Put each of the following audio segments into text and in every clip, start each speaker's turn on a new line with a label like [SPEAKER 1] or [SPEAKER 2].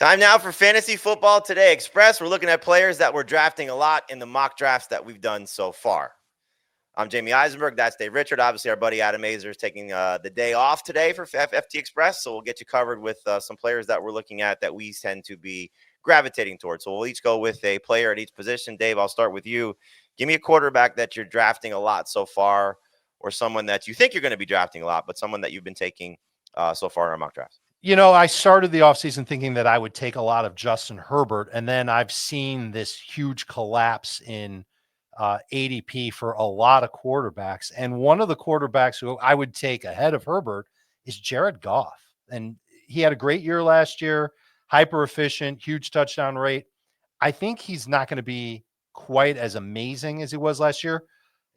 [SPEAKER 1] Time now for Fantasy Football Today Express. We're looking at players that we're drafting a lot in the mock drafts that we've done so far. I'm Jamey Eisenberg. That's Dave Richard. Obviously, our buddy Adam Azer is taking the day off today for FFT Express, so we'll get you covered with some players that we're looking at that we tend to be gravitating towards. So we'll each go with a player at each position. Dave, I'll start with you. Give me a quarterback that you're drafting a lot so far, or someone that you think you're going to be drafting a lot, but someone that you've been taking so far in our mock drafts.
[SPEAKER 2] You know, I started the offseason thinking that I would take a lot of Justin Herbert, and then I've seen this huge collapse in ADP for a lot of quarterbacks. And one of the quarterbacks who I would take ahead of Herbert is Jared Goff. And he had a great year last year, hyper efficient, huge touchdown rate. I think he's not going to be quite as amazing as he was last year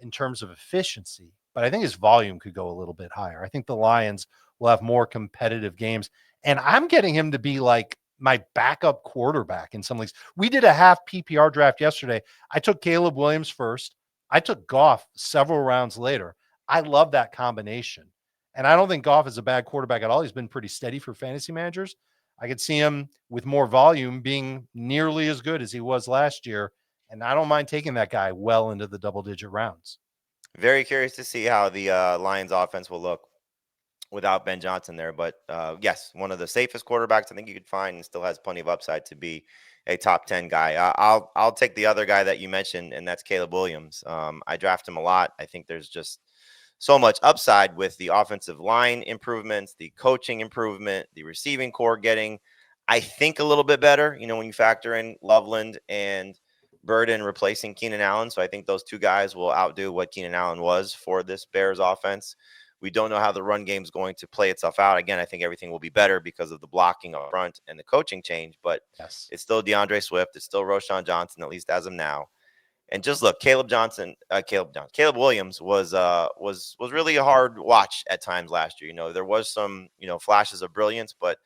[SPEAKER 2] in terms of efficiency, but I think his volume could go a little bit higher. I think the Lions will have more competitive games. And I'm getting him to be like my backup quarterback in some leagues. We did a half PPR draft yesterday. I took Caleb Williams first. I took Goff several rounds later. I love that combination. And I don't think Goff is a bad quarterback at all. He's been pretty steady for fantasy managers. I could see him with more volume being nearly as good as he was last year. And I don't mind taking that guy well into the double-digit rounds.
[SPEAKER 1] Very curious to see how the Lions offense will look without Ben Johnson there. But yes, one of the safest quarterbacks I think you could find and still has plenty of upside to be a top 10 guy. I'll take the other guy that you mentioned, and that's Caleb Williams. I draft him a lot. I think there's just so much upside with the offensive line improvements, the coaching improvement, the receiving core getting, I think, a little bit better, you know, when you factor in Loveland and Burden replacing Keenan Allen. So I think those two guys will outdo what Keenan Allen was for this Bears offense. We don't know how the run game is going to play itself out. Again, I think everything will be better because of the blocking up front and the coaching change, but
[SPEAKER 2] Yes,
[SPEAKER 1] it's still DeAndre Swift. It's still Roshan Johnson, at least as of now. And just look, Caleb Williams was really a hard watch at times last year. You know, there was some, flashes of brilliance, but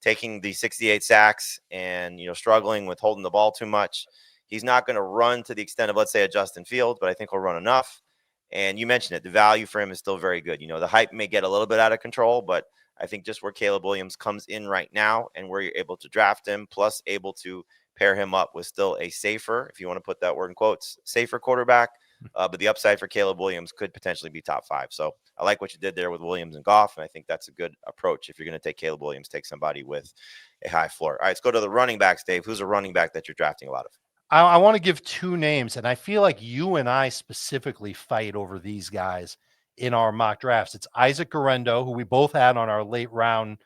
[SPEAKER 1] taking the 68 sacks and, struggling with holding the ball too much. He's not going to run to the extent of, let's say, a Justin Fields, but I think he'll run enough. And you mentioned it, the value for him is still very good. You know, the hype may get a little bit out of control, but I think just where Caleb Williams comes in right now and where you're able to draft him, plus able to pair him up with still a safer, if you want to put that word in quotes, safer quarterback. But the upside for Caleb Williams could potentially be top 5. So I like what you did there with Williams and Goff, and I think that's a good approach. If you're going to take Caleb Williams, take somebody with a high floor. All right, let's go to the running backs, Dave. Who's a running back that you're drafting a lot of?
[SPEAKER 2] I want to give two names, and I feel like you and I specifically fight over these guys in our mock drafts. It's Isaac Guerendo, who we both had on our late round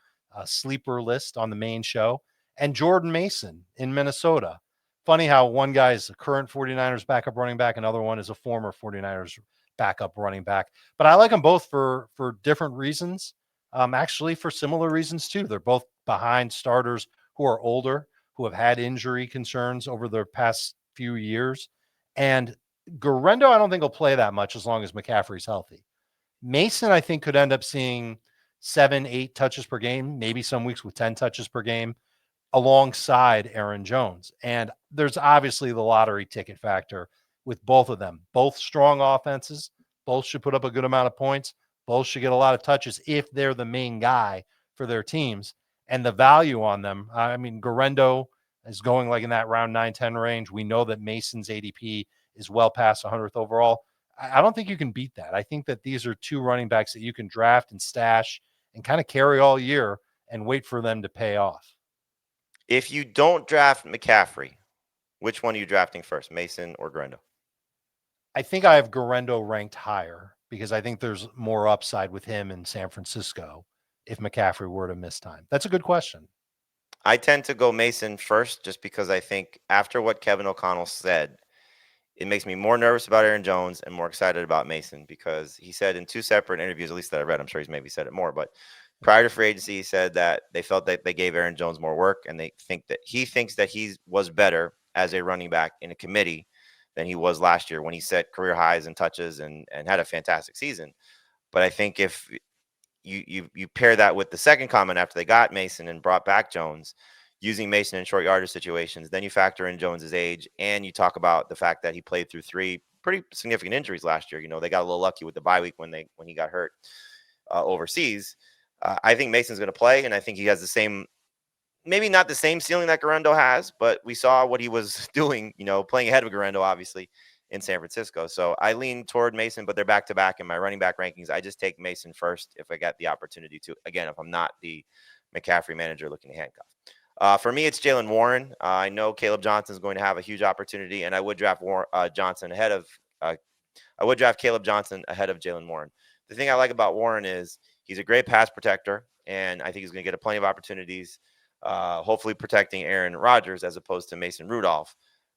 [SPEAKER 2] sleeper list on the main show, and Jordan Mason in Minnesota. Funny how one guy is a current 49ers backup running back, another one is a former 49ers backup running back. But I like them both for different reasons, actually for similar reasons too. They're both behind starters who are older, who have had injury concerns over the past few years. And Guerendo, I don't think will play that much as long as McCaffrey's healthy. Mason, I think, could end up seeing 7-8 touches per game, maybe some weeks with 10 touches per game alongside Aaron Jones. And there's obviously the lottery ticket factor with both of them. Both strong offenses, both should put up a good amount of points, both should get a lot of touches if they're the main guy for their teams. And the value on them, I mean, Guerendo is going like in that round 9-10 range. We know that Mason's ADP is well past 100th overall. I don't think you can beat that. I think that these are two running backs that you can draft and stash and kind of carry all year and wait for them to pay off.
[SPEAKER 1] If you don't draft McCaffrey, which one are you drafting first, Mason or Guerendo?
[SPEAKER 2] I think I have Guerendo ranked higher because I think there's more upside with him in San Francisco if McCaffrey were to miss time. That's a good question.
[SPEAKER 1] I tend to go Mason first just because I think after what Kevin O'Connell said, it makes me more nervous about Aaron Jones and more excited about Mason because he said in 2 separate interviews, at least that I read, I'm sure he's maybe said it more, but prior to free agency, he said that they felt that they gave Aaron Jones more work and they think that he thinks that he was better as a running back in a committee than he was last year when he set career highs and touches and had a fantastic season. But I think if you pair that with the second comment after they got Mason and brought back Jones, using Mason in short yardage situations, then you factor in Jones's age and you talk about the fact that he played through 3 pretty significant injuries last year. You know, they got a little lucky with the bye week when he got hurt overseas. I think Mason's going to play, and I think he has the same maybe not the same ceiling that Guerendo has, but we saw what he was doing, playing ahead of Guerendo, obviously, in San Francisco. So I lean toward Mason, but they're back to back in my running back rankings. I just take Mason first if I get the opportunity to. Again, if I'm not the McCaffrey manager looking to handcuff. For me, it's Jaylen Warren. I know Caleb Johnson is going to have a huge opportunity, and I would draft Johnson ahead of. I would draft Caleb Johnson ahead of Jaylen Warren. The thing I like about Warren is he's a great pass protector, and I think he's going to get plenty of opportunities. Hopefully protecting Aaron Rodgers as opposed to Mason Rudolph.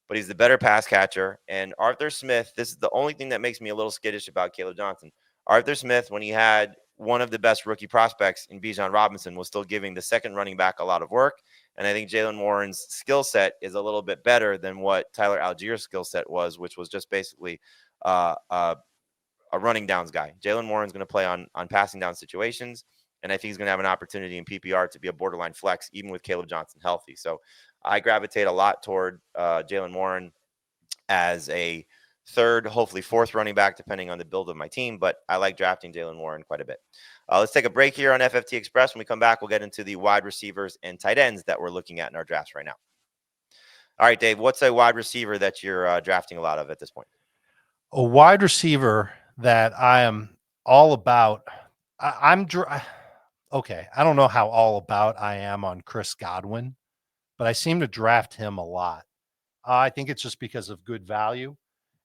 [SPEAKER 1] But he's the better pass catcher. And Arthur Smith, this is the only thing that makes me a little skittish about Caleb Johnson. Arthur Smith, when he had one of the best rookie prospects in Bijan Robinson, was still giving the second running back a lot of work. And I think Jaylen Warren's skill set is a little bit better than what Tyler Allgeier's skill set was, which was just basically a running downs guy. Jaylen Warren's going to play on passing down situations. And I think he's going to have an opportunity in PPR to be a borderline flex, even with Caleb Johnson healthy. So I gravitate a lot toward Jaylen Warren as a third, hopefully fourth running back, depending on the build of my team. But I like drafting Jaylen Warren quite a bit. Let's take a break here on FFT Express. When we come back, we'll get into the wide receivers and tight ends that we're looking at in our drafts right now. All right, Dave, what's a wide receiver that you're drafting a lot of at this point?
[SPEAKER 2] A wide receiver that I am all about. Okay. I don't know how all about I am on Chris Godwin, but I seem to draft him a lot. I think it's just because of good value,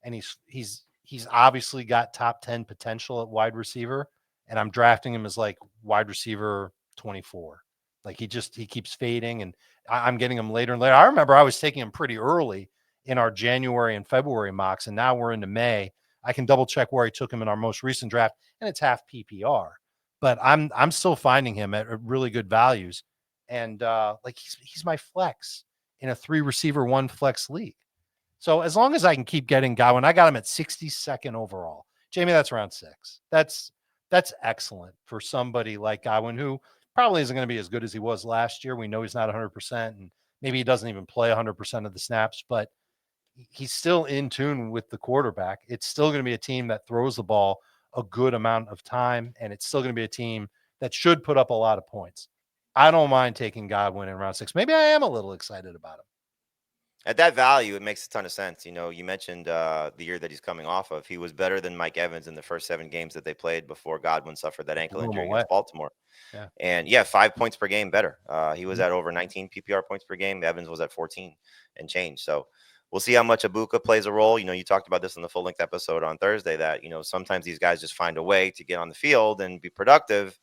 [SPEAKER 2] and he's obviously got top 10 potential at wide receiver, and I'm drafting him as like wide receiver 24. Like he keeps fading, and I'm getting him later and later. I remember I was taking him pretty early in our January and February mocks, and now we're into May. I can double check where I took him in our most recent draft, and it's half PPR. But I'm still finding him at really good values, and like he's my flex in a 3 receiver 1 flex league. So as long as I can keep getting Godwin, I got him at 62nd overall. Jamey, that's round 6. That's excellent for somebody like Godwin, who probably isn't going to be as good as he was last year. We know he's not 100%, and maybe he doesn't even play 100% of the snaps, but he's still in tune with the quarterback. It's still going to be a team that throws the ball a good amount of time, and it's still going to be a team that should put up a lot of points. I don't mind taking Godwin in round 6. Maybe I am a little excited about him.
[SPEAKER 1] At that value, it makes a ton of sense. You mentioned the year that he's coming off of. He was better than Mike Evans in the first 7 games that they played before Godwin suffered that ankle injury against Baltimore.
[SPEAKER 2] Yeah.
[SPEAKER 1] And 5 points per game better. He was at over 19 PPR points per game. Evans was at 14 and change. So we'll see how much Ibuka plays a role. You talked about this in the full length episode on Thursday that, sometimes these guys just find a way to get on the field and be productive.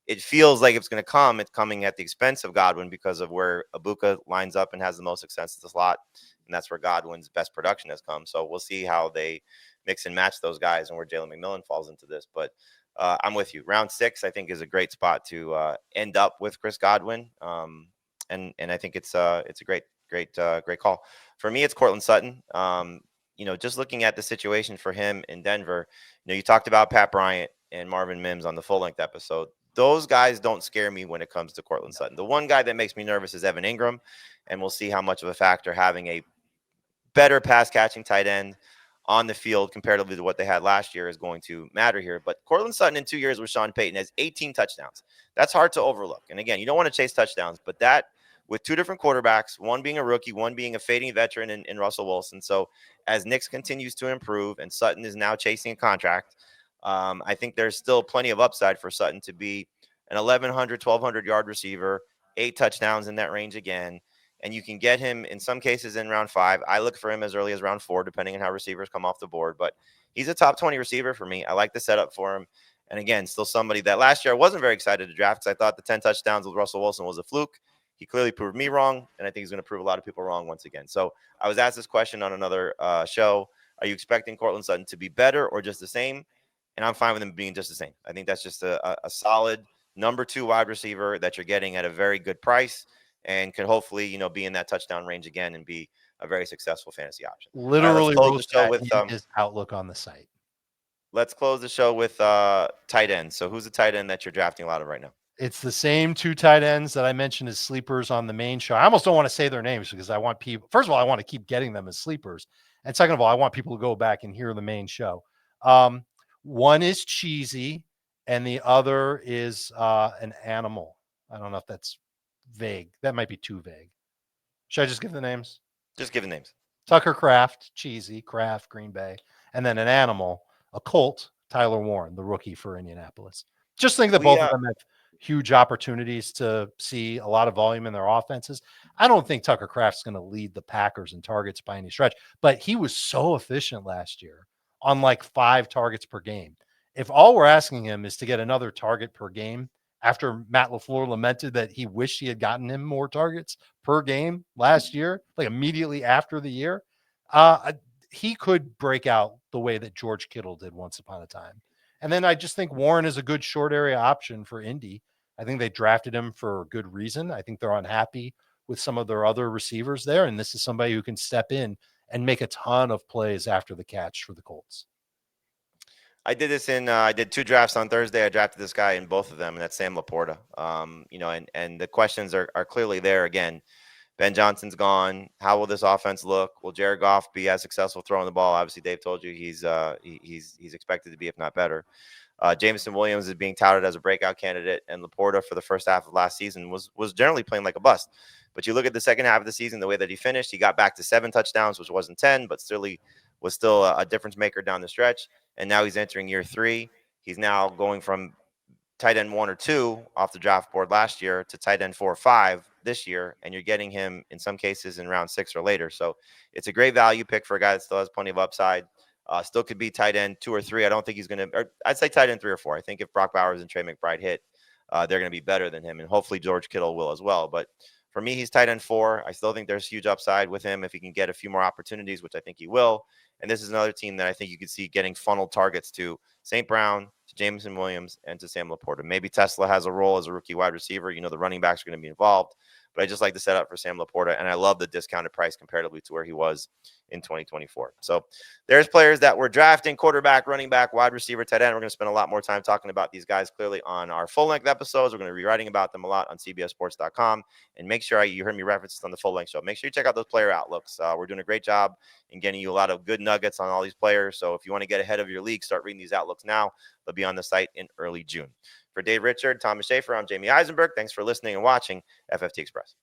[SPEAKER 1] It feels like it's going to come. It's coming at the expense of Godwin because of where Ibuka lines up and has the most success at the slot. And that's where Godwin's best production has come. So we'll see how they mix and match those guys and where Jalen McMillan falls into this. But I'm with you. Round 6, I think, is a great spot to end up with Chris Godwin. And I think it's a great call. For me, it's Courtland Sutton. Just looking at the situation for him in Denver, you talked about Pat Bryant and Marvin Mims on the full length episode. Those guys don't scare me when it comes to Courtland Sutton. The one guy that makes me nervous is Evan Ingram, and we'll see how much of a factor having a better pass catching tight end on the field comparatively to what they had last year is going to matter here. But Courtland Sutton in 2 years with Sean Payton has 18 touchdowns. That's hard to overlook. And again, you don't want to chase touchdowns, but that with 2 different quarterbacks, one being a rookie, one being a fading veteran in Russell Wilson. So as Nix continues to improve and Sutton is now chasing a contract, I think there's still plenty of upside for Sutton to be an 1,100, 1,200 yard receiver, 8 touchdowns in that range again. And you can get him in some cases in round 5. I look for him as early as round 4, depending on how receivers come off the board. But he's a top 20 receiver for me. I like the setup for him. And again, still somebody that last year I wasn't very excited to draft because I thought the 10 touchdowns with Russell Wilson was a fluke. He clearly proved me wrong, and I think he's going to prove a lot of people wrong once again. So I was asked this question on another show. Are you expecting Courtland Sutton to be better or just the same? And I'm fine with him being just the same. I think that's just a solid number 2 wide receiver that you're getting at a very good price and can hopefully, be in that touchdown range again and be a very successful fantasy option.
[SPEAKER 2] Literally wrote that in his outlook on the site.
[SPEAKER 1] Let's close the show with tight ends. So who's the tight end that you're drafting a lot of right now?
[SPEAKER 2] It's the same 2 tight ends that I mentioned as sleepers on the main show. I almost don't want to say their names because I want people, first of all, I want to keep getting them as sleepers. And second of all, I want people to go back and hear the main show. One is cheesy and the other is an animal. I don't know if that's vague. That might be too vague. Should I just give the names?
[SPEAKER 1] Just give the names.
[SPEAKER 2] Tucker Kraft, cheesy, Kraft, Green Bay. And then an animal, a Colt, Tyler Warren, the rookie for Indianapolis. Just think that both of them have huge opportunities to see a lot of volume in their offenses. I don't think Tucker Kraft's going to lead the Packers in targets by any stretch, but he was so efficient last year on like 5 targets per game. If all we're asking him is to get another target per game, after Matt LaFleur lamented that he wished he had gotten him more targets per game last year, like immediately after the year, he could break out the way that George Kittle did once upon a time. And then I just think Warren is a good short area option for Indy. I think they drafted him for a good reason. I think they're unhappy with some of their other receivers there. And this is somebody who can step in and make a ton of plays after the catch for the Colts.
[SPEAKER 1] I did this I did 2 drafts on Thursday. I drafted this guy in both of them, and that's Sam LaPorta. And the questions are clearly there again. Ben Johnson's gone. How will this offense look? Will Jared Goff be as successful throwing the ball? Obviously, Dave told you he's expected to be, if not better. Jameson Williams is being touted as a breakout candidate, and LaPorta for the first half of last season was generally playing like a bust. But you look at the second half of the season, the way that he finished, he got back to 7 touchdowns, which wasn't 10, but was still a difference maker down the stretch. And now he's entering year 3. He's now going from tight end 1 or 2 off the draft board last year to tight end 4 or 5 this year, and you're getting him in some cases in round 6 or later. So it's a great value pick for a guy that still has plenty of upside. Still could be tight end 2 or 3. I don't think he's going to. I'd say tight end 3 or 4. I think if Brock Bowers and Trey McBride hit, they're going to be better than him, and hopefully George Kittle will as well. But for me, he's tight end 4. I still think there's huge upside with him if he can get a few more opportunities, which I think he will. And this is another team that I think you could see getting funneled targets to St. Brown, to Jameson Williams, and to Sam LaPorta. Maybe Tesla has a role as a rookie wide receiver. The running backs are going to be involved. But I just like to set up for Sam LaPorta, and I love the discounted price comparatively to where he was in 2024. So there's players that we're drafting: quarterback, running back, wide receiver, tight end. We're going to spend a lot more time talking about these guys clearly on our full-length episodes. We're going to be writing about them a lot on CBSSports.com. And make sure you heard me reference this on the full-length show. Make sure you check out those player outlooks. We're doing a great job in getting you a lot of good nuggets on all these players. So if you want to get ahead of your league, start reading these outlooks now. They'll be on the site in early June. For Dave Richard, Thomas Schaefer, I'm Jamey Eisenberg. Thanks for listening and watching FFT Express.